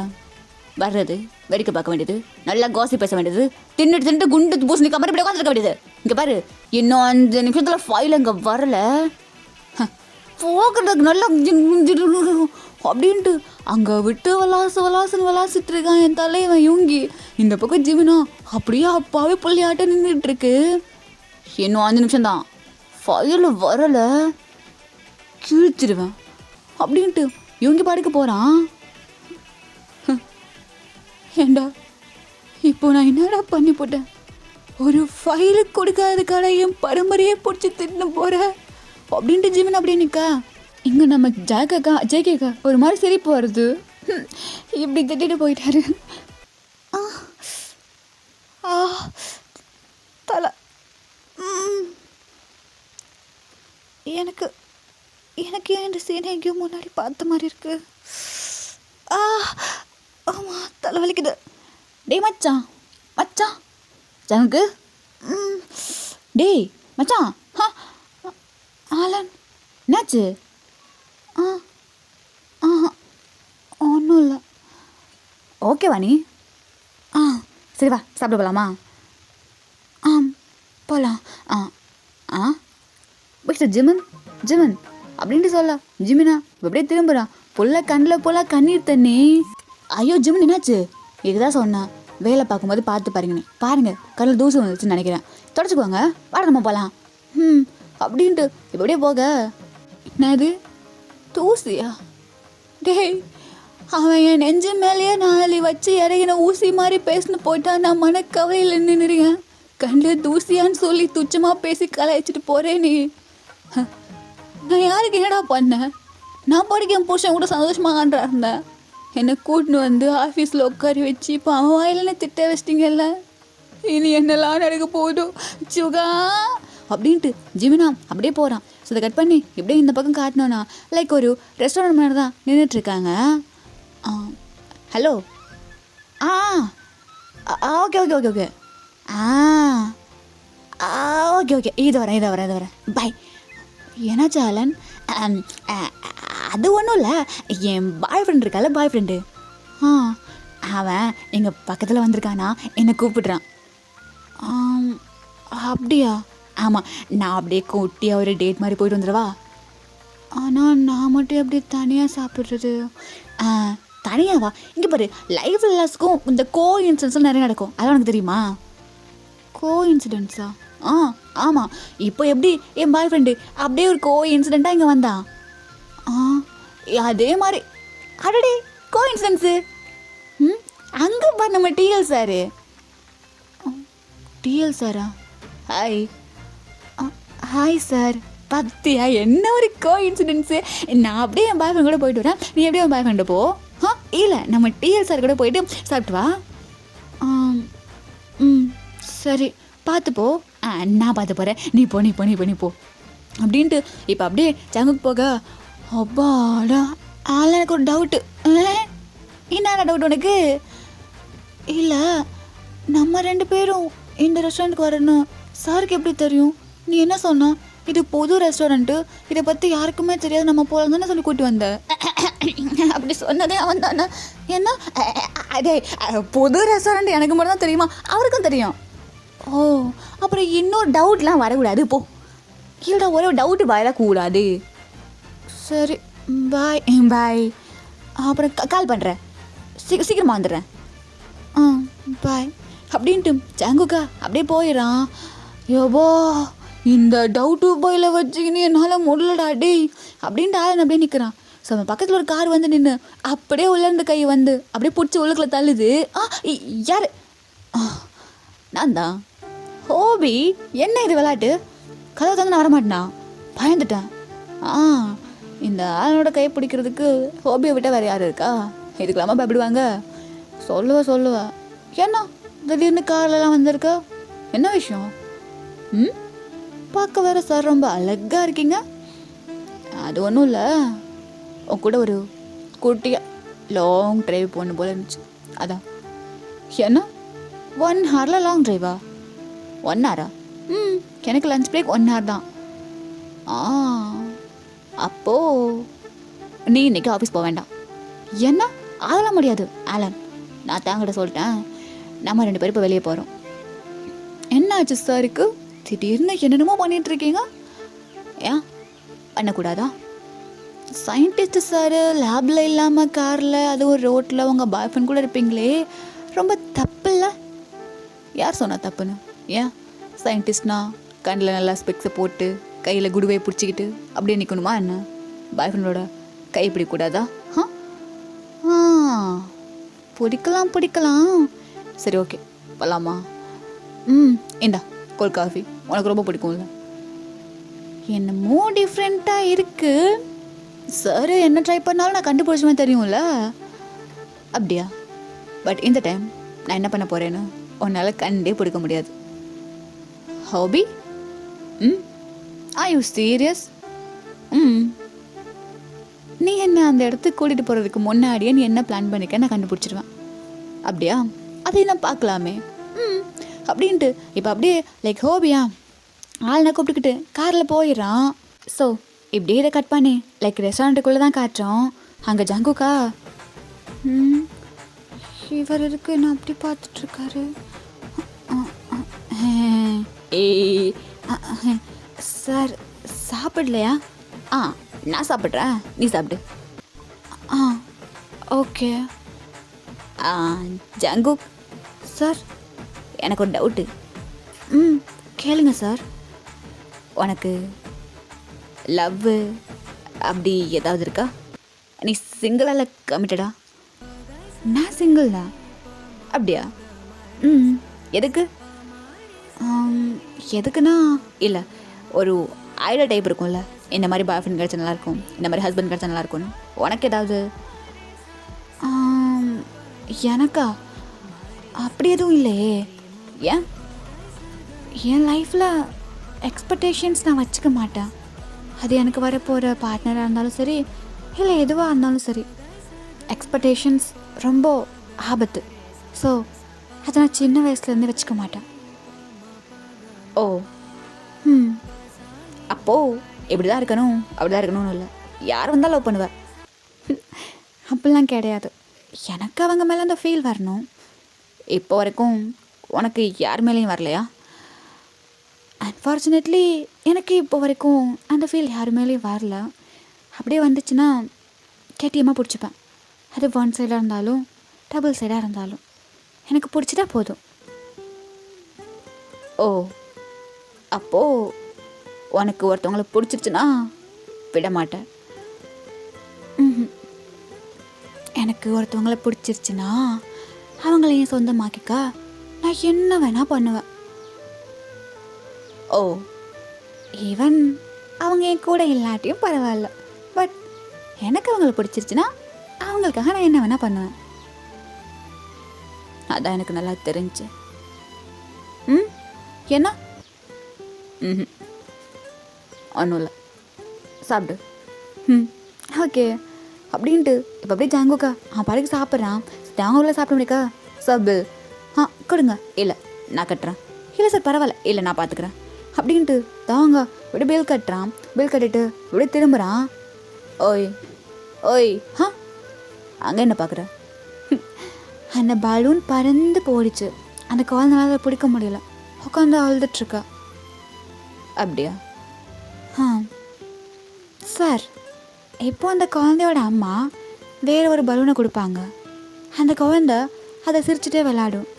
B: வர்றது, வேடிக்கை பார்க்க வேண்டியது, நல்லா காசி பேச வேண்டியது, தின்னுட்டு குண்டு பூசணி கம்பெனி இப்படி உட்காந்துருக்க வேண்டியது. இங்கே பாரு, இன்னும் 5 நிமிஷத்தில் ஃபைல் அங்கே வரல, போகிறதுக்கு நல்லா அப்படின்ட்டு அங்கே விட்டு விளாசிட்டு இருக்கான் என் தலைவன் யூங்கி. இந்த பக்கம் ஜிமினா அப்படியே அப்பாவே பிள்ளையாட்ட நின்றுட்டுருக்கு. இன்னும் 5 நிமிஷம்தான், ஃபைல் வரலை, கிழிச்சிடுவேன் அப்படின்ட்டு இவங்க பாடுக்க போகிறான். ஏண்டா இப்போ நான் என்னடா பண்ணி போட்டேன்? ஒரு ஃபைலுக்கு கொடுக்காததுக்கான என் பரம்பரையே பிடிச்சி தின்னு போகிறேன் அப்படின்ட்டு ஜிமின் அப்படியே நிற்கா. இங்கே நம்ம ஜேகேக்கா ஒரு மாதிரி சிரிப்பு வருது. இப்படி திட்டிட்டு போயிட்டாரு. தலை எனக்கு ஏன் இந்த சீனை எங்கேயோ முன்னாடி பார்த்த மாதிரி இருக்கு. ஆமாம், தலை வலிக்குது. டேய் மச்சான் ஜனக்கு. டேய் மச்சான், ஆலன் என்னாச்சு? ஒன்றும் இல்லை. ஓகேவா நீ? சரி வா சாப்பிட போகலாமா? போகலாம். மிஸ்டர் ஜிமன் அப்படின்ட்டு சொல்ல. ஜிமினா அப்படியே திரும்புகிறான். புள்ள கண்ணில் போல கண்ணீர் தண்ணி. ஐயோ ஜிமன் என்னாச்சு? இதுதான் சொன்னேன்,
A: வேலை பார்க்கும்போது பார்த்து பாருங்கண்ணே. பாருங்கள் கண்ணில் தூசி வந்துச்சுன்னு நினைக்கிறேன். தொடச்சிக்குவாங்க. வாட நம்ம போகலாம். அப்படின்ட்டு இப்படியே போக என்னது தூசியா? டேய், அவன் என் நெஞ்சு மேலேயே நாளை வச்சு இறங்கின ஊசி மாதிரி பேசின்னு போயிட்டா நான் மனக்கவலையில் நின்றுறேன். கண்டு தூசியான்னு சொல்லி துச்சமாக பேசி கலாய்ச்சிட்டு போகிறேன் நீ. நான் யாருக்கு என்னடா பண்ணேன்? நான் படிக்க என் புருஷன் கூட சந்தோஷமாக இருந்தேன். என்னை கூட்டின்னு வந்து ஆஃபீஸில் உட்காரி வச்சு இப்போ அவன் வாயிலன்னு திட்ட வச்சிட்டிங்கல்ல. இனி என்னெல்லாம் நடக்க போதும் சுகா அப்படின்ட்டு ஜிமினா அப்படியே போகிறான். ஸோ அதை கட் பண்ணி இப்படியே இந்த பக்கம் காட்டினோன்னா லைக் ஒரு ரெஸ்டாரண்ட் மாதிரி தான் நின்றுட்டுருக்காங்க. Hello. Okay okay okay okay okay okay இது வரேன் பாய். என்னாச்சு ஆலன்? அது ஒன்றும் இல்லை, என் பாய் ஃப்ரெண்ட் இருக்கால, பாய் ஃப்ரெண்டு. அவன் எங்கள் பக்கத்தில் வந்திருக்கானா, என்னை கூப்பிடுறான். அப்படியா? ஆமாம், நான் அப்படியே கூட்டியாக ஒரு டேட் மாதிரி போயிட்டு வந்துடுவா. ஆனால் நான் மட்டும் எப்படி தனியாக சாப்பிட்றது? தனியாவா? இங்கே பாரு, லைஃப் எல்லாத்துக்கும் இந்த கோ இன்சிடென்ட்ஸ்லாம் நிறைய நடக்கும். அதெல்லாம் எனக்கு தெரியுமா? கோ இன்சிடென்ட்ஸா? ஆமாம். இப்போ எப்படி என் பாய் ஃப்ரெண்டு அப்படியே ஒரு கோ இன்சிடெண்ட்டாக இங்கே வந்தான். அதே மாதிரி அடடே கோ இன்சிடென்ட்ஸு. அங்கே பாரு நம்ம டிஎல் சாரு. டிஎல் சாரா? Hi sir. பத்தியா என்ன ஒரு கோ இன்சிடென்ட்ஸு. நான் அப்படியே என் பாய் ஃப்ரெண்ட் கூட போயிட்டு வரேன், நீ எப்படியே என் பாய் ஃப்ரெண்டு போ. இல்லை, நம்ம டிஎல் சார் கூட போயிட்டு சாப்பிட்டு வா. சரி பார்த்துப்போ. நான் பார்த்து போகிறேன், நீ போ அப்படின்ட்டு இப்போ அப்படியே ஜங்குக்கு போக. அப்பாடா ஆள், எனக்கு ஒரு டவுட்டு. என்னடா டவுட் உனக்கு? இல்லை, நம்ம 2 பேரும் இந்த ரெஸ்டாரண்ட்டுக்கு வரணும் சாருக்கு எப்படி தெரியும்? நீ என்ன சொன்னா? இது பொது ரெஸ்டாரண்ட்டு, இதை பற்றி யாருக்குமே தெரியாது, நம்ம போகலாம் தானே சொல்லி கூட்டி வந்த. அப்படி சொன்னதே அவன் தானே. என்ன அதே பொது ரெஸ்டாரண்ட் எனக்கு மட்டும் தான் தெரியுமா? அவருக்கும் தெரியும். ஓ, அப்புறம் இன்னொரு டவுட்லாம் வரக்கூடாது போ. இல்லைடா, ஒரே டவுட்டு வரக்கூடாது. சரி பாய். அப்புறம் கால் பண்ணுறேன், சீக்கிரமாக வந்துடுறேன். பாய் அப்படின்ட்டு ஜங்குக்கா அப்படியே போயிடறான். யோபோ, இந்த டவுட்டு பாயில் வச்சுக்கின்னு என்னால் முடியலடா டே அப்படின்ட்டு ஆளன் அப்படியே நிற்கிறான். ஸோ அவன் பக்கத்தில் ஒரு கார் வந்து நின்று அப்படியே உள்ளேருந்து கை வந்து அப்படியே பிடிச்சி உள்ளுக்குள்ள தள்ளுது. யார்? நான் தான். ஹோபி. என்ன இது விளையாட்டு? கதவை தந்து நான் வரமாட்டேனா? பயந்துட்டேன். இந்த ஆளோட கை பிடிக்கிறதுக்கு ஹோபியை விட்டால் வேறு யார் இருக்கா? இதுக்கெல்லாமா பயப்படுவாங்க? சொல்லுவேன். என்ன திடீர்னு கார்லலாம் வந்திருக்கா? என்ன விஷயம்? பார்க்க வேறு சார் ரொம்ப அழகாக இருக்கீங்க. அது ஒன்றும் இல்லை, உன் கூட ஒரு குட்டியாக லாங் ட்ரைவ் போகணும் போல இருந்துச்சு, அதான். என்ன 1 hour லாங் ட்ரைவா? 1 hour? எனக்கு லஞ்ச் பிரேக் 1 hour தான். அப்போது நீ இன்னைக்கு ஆஃபீஸ் போக வேண்டாம். என்ன? அதெல்லாம் முடியாது ஆலன், நான் தாங்கிட்ட சொல்லிட்டேன். நம்ம 2 பேரும் இப்போ வெளியே போகிறோம். என்னாச்சு சாருக்கு? திடீர்னு என்னென்னமோ பண்ணிகிட்ருக்கீங்க. ஏன் பண்ணக்கூடாதா? சயின்டிஸ்ட் சார் லேபில் இல்லாமல் காரில், அது ஒரு ரோட்டில் உங்கள் பாய் ஃப்ரெண்ட் கூட இருப்பீங்களே, ரொம்ப தப்பு இல்லை? யார் சொன்னா தப்புன்னு? ஏன் சயின்டிஸ்ட்னா கண்ணில் நல்லா ஸ்பெக்ஸை போட்டு கையில் குடுவை பிடிச்சிக்கிட்டு அப்படியே நிற்கணுமா என்ன? பாய் ஃப்ரெண்டோட கை பிடிக்கூடாதா? பிடிக்கலாம். சரி ஓகே போகலாமா? இந்தா கோல்ட் காஃபி, உனக்கு ரொம்ப பிடிக்கும்ல. என்னமோ டிஃப்ரெண்ட்டாக இருக்குது சார், என்ன ட்ரை பண்ணாலும் நான் கண்டுபிடிச்சுமே தெரியும்ல. அப்படியா? பட் இந்த டைம் நான் என்ன பண்ண போகிறேன்னு உன்னால் கண்டே பிடிக்க முடியாது. ஹாபி? Are you serious? நீ என்ன அந்த இடத்துக்கு கூட்டிகிட்டு போகிறதுக்கு முன்னாடியே நீ என்ன பிளான் பண்ணிக்க நான் கண்டுபிடிச்சிடுவேன். அப்படியா? அதை நான் பார்க்கலாமே. அப்படின்ட்டு இப்போ அப்படியே லைக் ஹோபியா ஆள்னா கூப்பிட்டுக்கிட்டு காரில் போயிடறான். ஸோ இப்படியே இதை கட் பண்ணி லைக் ரெஸ்டாரண்ட்டுக்குள்ளே தான் காட்டுறோம். அங்கே ஜங்குக்கா இவர் இருக்கு நான் அப்படி பார்த்துட்ருக்காரு. சார் சாப்பிடலையா? நான் சாப்பிட்றேன், நீ சாப்பிடு. ஓகே. ஜங்குக் சார், எனக்கு ஒரு டவுட்டு. ம், கேளுங்க சார். உனக்கு லவ்வு அப்படி ஏதாவது இருக்கா? நீ சிங்கிளா இல்லை கமிட்டடா? நான் சிங்கிள் தான். அப்படியா? ம், எதுக்கு? எதுக்குன்னா, இல்லை, ஒரு ஐடியா டைப் இருக்கும்ல, இந்த மாதிரி பாய் ஃப்ரெண்ட் கிடச்சா நல்லாயிருக்கும், இந்த மாதிரி ஹஸ்பண்ட் கிடச்சா நல்லாயிருக்கும்னு. உனக்கு ஏதாவது? எனக்கா? அப்படி எதுவும் இல்லையே. ஏன்? என் லைஃப்பில் எக்ஸ்பெக்டேஷன்ஸ் நான் வச்சுக்க மாட்டேன். அது எனக்கு வரப்போகிற பார்ட்னராக இருந்தாலும் சரி, இல்லை எதுவாக இருந்தாலும் சரி, எக்ஸ்பெக்டேஷன்ஸ் ரொம்ப ஆபத்து. ஸோ அதை நான் சின்ன வயசுலேருந்தே வச்சுக்க மாட்டேன். ஓ, அப்போது இப்படி தான் இருக்கணும், அப்படி தான் இருக்கணும்னு இல்லை, யார் வந்தாலும் லவ் பண்ணுவேன் அப்படிலாம் கிடையாது. எனக்கு அவங்க மேலே அந்த ஃபீல் வரணும். இப்போ வரைக்கும் உனக்கு யார் மேலேயும் வரலையா? அன்ஃபார்ச்சுனேட்லி எனக்கு இப்போ வரைக்கும் அந்த ஃபீல் யார் மேலேயும் வரல. அப்படியே வந்துச்சுன்னா கேட்டியமாக பிடிச்சிப்பேன். அது ஒன் சைடாக இருந்தாலும் டபுள் சைடாக இருந்தாலும் எனக்கு பிடிச்சிட்டா போதும். ஓ, அப்போது உனக்கு ஒருத்தவங்களை பிடிச்சிருச்சுன்னா விட மாட்டேன். எனக்கு ஒருத்தவங்களை பிடிச்சிருச்சுன்னா அவங்களையும் சொந்தமாக்கிக்க நான் என்ன வேணால் பண்ணுவேன். ஓ, ஈவன் அவங்க என் கூட இல்லாட்டியும் பரவாயில்ல, பட் எனக்கு அவங்கள பிடிச்சிருச்சுன்னா அவங்களுக்காக நான் என்ன வேணால் பண்ணுவேன். அதான் எனக்கு நல்லா தெரிஞ்சு. என்ன? ஒன்றும் இல்லை, சாப்பிடு. ஓகே அப்படின்ட்டு இப்போ அப்படியே ஜாங்கோக்கா பாட்டுக்கு சாப்பிட்றான். ஜாங்கோவில் சாப்பிட முடியாக்கா? சப்பு கொடுங்க. இல்லை நான் கட்டுறேன். இல்லை சார் பரவாயில்ல, இல்லை நான் பார்த்துக்கிறேன் அப்படின்ட்டு தாங்க இப்படி பில் கட்டுறான். பில் கட்டிட்டு இப்படி திரும்புகிறான். ஓய் ஓய், அங்கே என்ன பார்க்குற? அந்த பலூன் பறந்து போயிடுச்சு. அந்த குழந்தைனால பிடிக்க முடியல, உட்காந்து அழுதுட்ருக்கா. அப்படியா? சார், இப்போ அந்த குழந்தையோட அம்மா வேறு ஒரு பலூனை கொடுப்பாங்க. அந்த குழந்தை அதை சிரிச்சுட்டே விளையாடும்.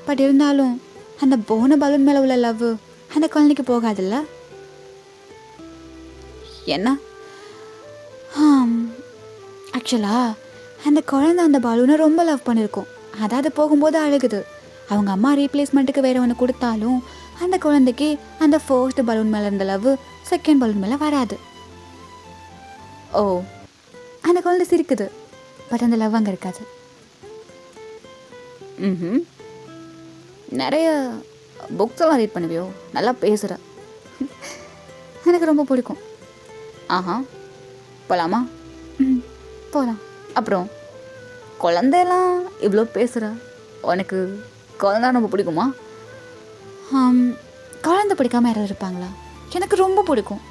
A: பட் இருந்தாலும் அந்த போன பலூன் மேலே உள்ள லவ் அந்த குழந்தைக்கு போகாதுல்ல? என்ன? ஆக்சுவலாக அந்த குழந்தை அந்த பலூனை ரொம்ப லவ் பண்ணியிருக்கோம். அதாவது போகும்போது அழுகுது. அவங்க அம்மா ரீப்ளேஸ்மெண்ட்டுக்கு வேறு ஒன்று கொடுத்தாலும் அந்த குழந்தைக்கு அந்த ஃபர்ஸ்ட் பலூன் மேலே இருந்த லவ் செகண்ட் பலூன் மேலே வராது. ஓ, அந்த குழந்தை சிரிக்குது, பட் அந்த லவ் அங்கே இருக்காது. நிறைய புக்ஸ் எல்லாம் ரீட் பண்ணுவியோ? நல்லா பேசுகிற, எனக்கு ரொம்ப பிடிக்கும். போகலாமா? போகலாம். அப்புறம் குழந்தையெல்லாம் இவ்வளோ பேசுகிற, உனக்கு குழந்தை ரொம்ப பிடிக்குமா? குழந்தை பிடிக்காம யாராவது இருப்பாங்களா? எனக்கு ரொம்ப பிடிக்கும்.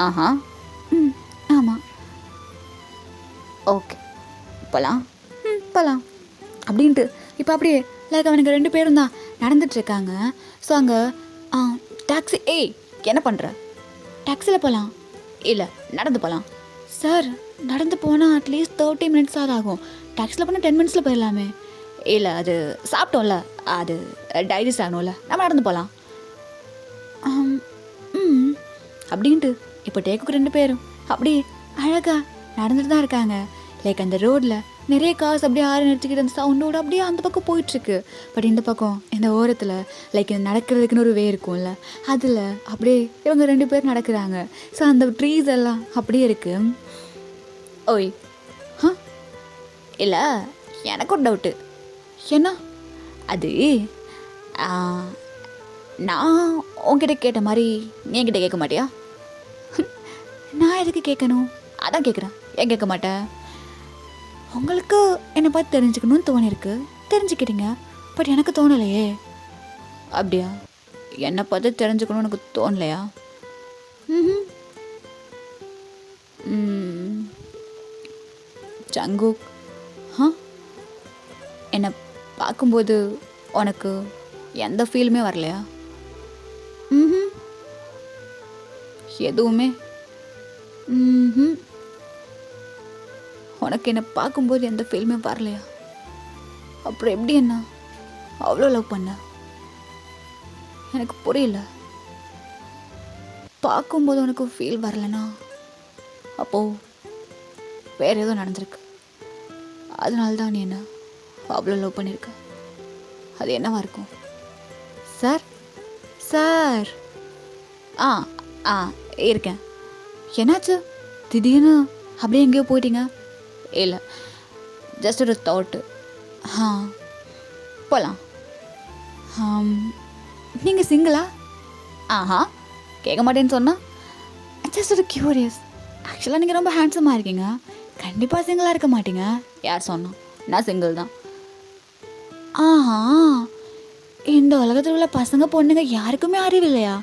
A: ஆமாம். ஓகே போகலாம். போகலாம் அப்படின்ட்டு இப்போ அப்படியே லைக் அவனுக்கு 2 பேரும் தான் நடந்துட்டுருக்காங்க. ஸோ அங்கே டாக்ஸி. ஏய், என்ன பண்ணுற? டாக்ஸியில் போகலாம். இல்லை, நடந்து போகலாம். சார், நடந்து போனால் அட்லீஸ்ட் 30 மினிட்ஸ் ஆகும். டாக்ஸியில் போனால் 10 மினிட்ஸில் போயிடலாமே. இல்லை, அது சாப்பிட்டோம்ல, அது டைஜஸ்ட் ஆகணும்ல, நம்ம நடந்து போகலாம். அப்படின்ட்டு இப்போ டேக்குக்கு 2 பேரும் அப்படியே அழகாக நடந்துட்டு தான் இருக்காங்க. லைக் அந்த ரோடில் நிறைய காசு அப்படியே ஆறு நிறுத்திக்கிட்டு அந்த சவுண்டோடு அப்படியே அந்த பக்கம் போயிட்டுருக்கு. பட் இந்த பக்கம் இந்த ஓரத்தில் லைக் நடக்கிறதுக்குன்னு ஒரு வே இருக்கும்ல, அதில் அப்படியே இவங்க 2 பேர் நடக்கிறாங்க. ஸோ அந்த ட்ரீஸ் எல்லாம் அப்படியே இருக்குது. ஓய், இல்லை, எனக்கு ஒரு டவுட்டு. என்ன அது? நான் உங்ககிட்ட கேட்ட மாதிரி நீ என்கிட்ட கேட்க மாட்டியா? நான் எதுக்கு கேட்கணும்? அதான் கேட்குறேன். ஏன் கேட்க மாட்டேன்? உங்களுக்கு என்னை பார்த்து தெரிஞ்சுக்கணும்னு தோணிருக்கு, தெரிஞ்சுக்கிட்டீங்க. பட் எனக்கு தோணலையே. அப்படியா? என்னை பார்த்து தெரிஞ்சுக்கணும்னு எனக்கு தோணலையா? ஜங்குக், என்னை பார்க்கும்போது உனக்கு எந்த ஃபீலுமே வரலையா? எதுவுமே? உனக்கு என்னை பார்க்கும்போது எந்த ஃபீலுமே வரலையா? அப்புறம் எப்படி என்ன? அவ்வளோ லவ் பண்ண? எனக்கு புரியல. பார்க்கும்போது உனக்கு ஃபீல் வரலனா அப்போது வேறு ஏதோ நடந்திருக்கு. அதனால தான் நீ என்ன அவ்வளோ லவ் பண்ணியிருக்க. அது என்னவா இருக்கும்? சார் சார் ஆ ஆ இருக்கேன். என்னாச்சு திடீர்னு அப்படியே எங்கேயோ போயிட்டீங்க? இல்லை, ஜஸ்ட் ஒரு தாட்டு. போகலாம். நீங்கள் சிங்கிளா? ஆஹா, கேட்க மாட்டேன்னு சொன்னால் ஜஸ்ட் ஒரு க்யூரியஸ். ஆக்சுவலாக நீங்கள் ரொம்ப ஹேண்ட்ஸமாக இருக்கீங்க. கண்டிப்பாக சிங்கிளாக இருக்க மாட்டீங்க. யார் சொன்னோம்? நான் சிங்கிள் தான். ஆஹா, இந்த உலகத்தில் உள்ள பசங்க பொண்ணுங்க யாருக்குமே அறிவு இல்லையா?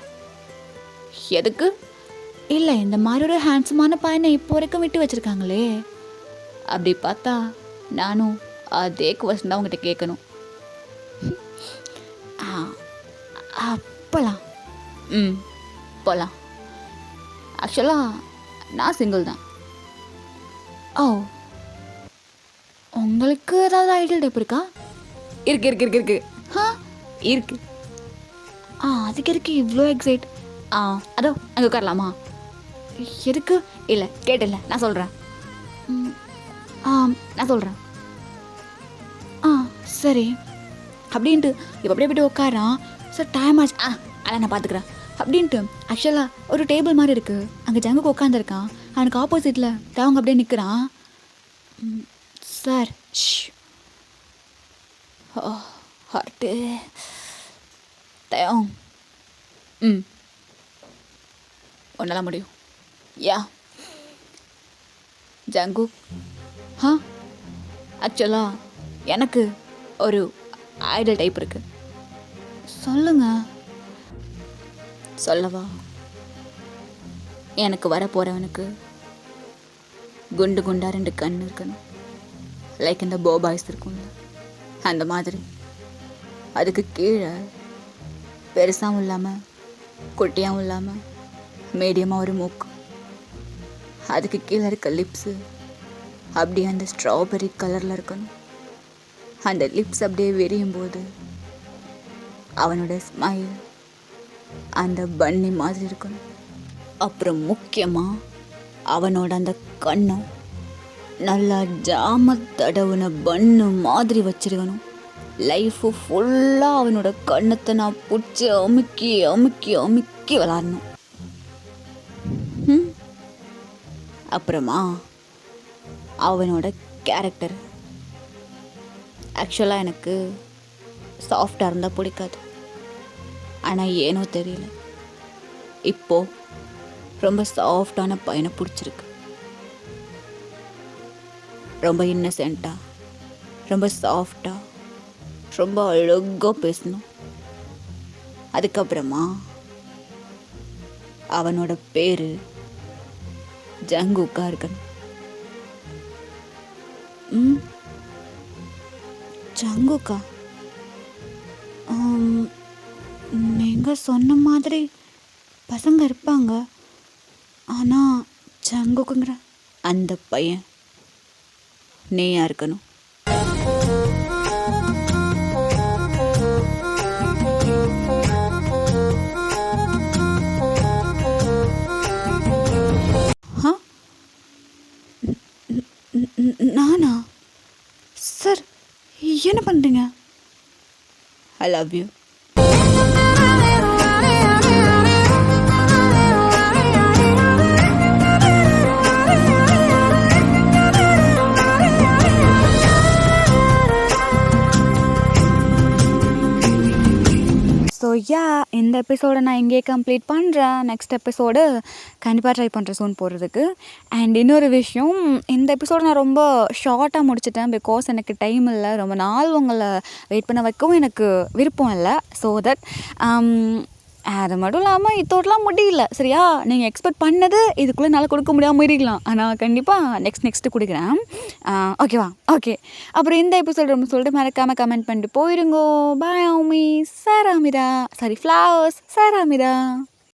A: எதுக்கு? இல்லை, இந்த மாதிரி ஒரு ஹேண்ட்ஸமான பையனை இப்போ வரைக்கும் விட்டு வச்சுருக்காங்களே. அப்படி பார்த்தா நானும் அதே கொஸ்டின் தான் உங்கள்கிட்ட கேட்கணும். போகலாம். போகலாம். ஆக்சுவலாக நான் சிங்கிள் தான். ஓ, உங்களுக்கு ஏதாவது ஐடியல் டைப் இருக்கா? இருக்கு இருக்கு இருக்கு இருக்கு இருக்கு. அதுக்கு இருக்கு இவ்வளோ எக்ஸைட். அதோ அங்கே உட்காரலாமா? எதுக்கு? இல்லை கேட்டில்ல, நான் சொல்கிறேன். நான் சொல்கிறேன். சரி அப்படின்ட்டு இப்போ அப்படியே போய்ட்டு உட்காரான். சார் டைம் ஆச்சு. அதான் நான் பார்த்துக்குறேன் அப்படின்ட்டு. ஆக்சுவலாக ஒரு டேபிள் மாதிரி இருக்குது. அங்கே ஜங்குக்கு உட்காந்துருக்கான். அவனுக்கு ஆப்போசிட்டில் அவங்க அப்படியே நிற்கிறான். Sir heart தயம். ஒன்றெல்லாம் முடியும். யா ஜங்கு. ஆக்சுவலாக எனக்கு ஒரு ஐடல் டைப் இருக்கு. சொல்லுங்க. சொல்லவா? எனக்கு வர போகிறவனுக்கு குண்டு குண்டா 2 கண் இருக்கணும். லைக் இந்த போபாய்ஸ் இருக்கும்ல, அந்த மாதிரி. அதுக்கு கீழே பெருசாகவும் இல்லாமல் குட்டியாகவும் இல்லாமல் மீடியமாக ஒரு மூக்கு. அதுக்கு கீழே இருக்க லிப்ஸு அப்படியே அந்த ஸ்ட்ராபெரி கலரில் இருக்கணும். அந்த லிப்ஸ் அப்படியே விரியும் போது அவனோட ஸ்மைல் அந்த பன்னி மாதிரி இருக்கணும். அப்புறம் முக்கியமாக அவனோட அந்த கண்ணும் நல்லா ஜாம தடவுன பண்ணு மாதிரி வச்சிருக்கணும். லைஃபு ஃபுல்லாக அவனோட கண்ணத்தை நான் பிடிச்சி அமுக்கி அமுக்கி அமுக்கி விளாடணும். அப்புறமா அவனோட கேரக்டர். ஆக்சுவலாக எனக்கு சாஃப்டாக இருந்தால் பிடிக்காது. ஆனால் ஏனோ தெரியல, இப்போது ரொம்ப சாஃப்டான பையனை பிடிச்சிருக்கு. ரொம்ப இன்னசென்ட்டாக, ரொம்ப சாஃப்டாக, ரொம்ப அழகாக பேசணும். அதுக்கப்புறமா அவனோட பேர் ஜங்குக்கா இருக்கணும். ஜங்குக்கா? நீங்கள் சொன்ன மாதிரி பசங்க இருப்பாங்க. ஆனால் ஜங்குக்குங்கிற அந்த பையன் நீயா இருக்கணும். நானா? சார் என்ன பண்ணுறீங்க? I love you. ஸோ இந்த எபிசோடை நான் இங்கேயே கம்ப்ளீட் பண்ணுறேன். நெக்ஸ்ட் எபிசோடு கண்டிப்பாக ட்ரை பண்ணுறேன் சூன் போடுறதுக்கு. அண்ட் இன்னொரு விஷயம், இந்த எபிசோடை நான் ரொம்ப ஷார்ட்டாக முடிச்சிட்டேன். பிகாஸ் எனக்கு டைம் இல்லை. ரொம்ப நாள் உங்களை வெயிட் பண்ண வைக்கவும் எனக்கு விருப்பம் இல்லை. ஸோ தட் அது மட்டும் இல்லாமல் இதோடலாம் முடியல. சரியா? நீங்கள் எக்ஸ்பெக்ட் பண்ணது இதுக்குள்ளே என்னால் கொடுக்க முடியாமல் இருக்கலாம். ஆனால் கண்டிப்பாக நெக்ஸ்ட்டு கொடுக்குறேன். ஓகேவா? ஓகே. அப்புறம் இந்த எபிசோட் ரொம்ப சொல்லிட்டு மறக்காமல் கமெண்ட் பண்ணிட்டு போயிருங்கோ. பாய் ஆமி சாராமிரா. Sorry, flowers சாராமிரா.